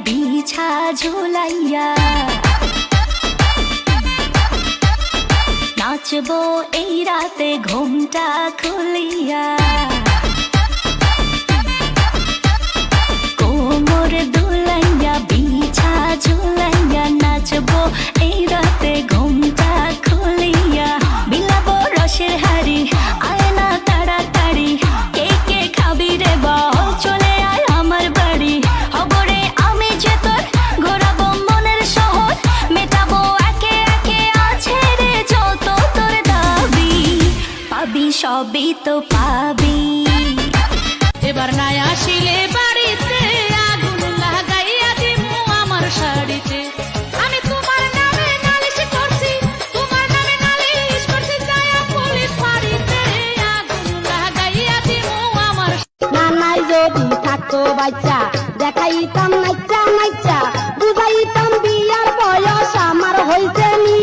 বিছা ঝুলাইয়া নাচবো এই রাতে ঘুমটা খুলিয়া কোমর দুলাইয়া বিছা ঝুলাইয়া নাচবো এই রাতে ঘুমটা খুলিয়া বিলাবো রসের হাড়ি আয় না তাড়াতাড়ি কে কে খাবি রে বল চলে আয় আমার বাড়ি হবরে আমি যে তোর ঘোরাবো মনের শহর মেটাবো একে একে আছে রে যত তোর দাবি পাবি সবই তো পাবি এবার নাই আসিলে বাড়িতে আগুন লাগাইয়া দিমু আমার শাড়িতে আমি তোমার নামে নালিশ করছি তোমার নামে নালিশ করছি যায়া পুলিশ ফাঁড়িতে আগুন লাগাইয়া দিমু আমার নানাই যদি থাকতো বাচ্চা দেখাইতাম নাচ্চা নাচ্চা বুঝাইতাম বিয়ার বয়স আমার হইছে নি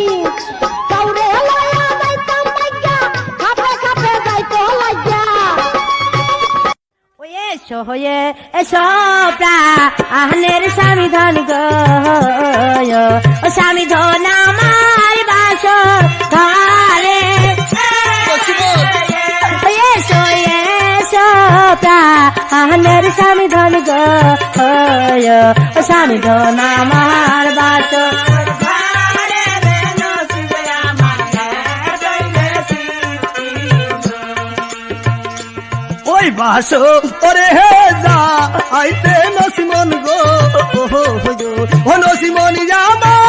কাউরে লয়া যাইতাম বাইগা খাপে খাপে যাইতো লজ্জা হয়ে এসো প্রাণের স্বামী ধন গো ও স্বামী ধন আমার বাস ঘরে এসো এসো প্রাণের স্বামী ধন গো ও স্বামী ধন আমার বাস বাসো ওরে হে যা আইতে নসিমন গো ও নসিমন যাবা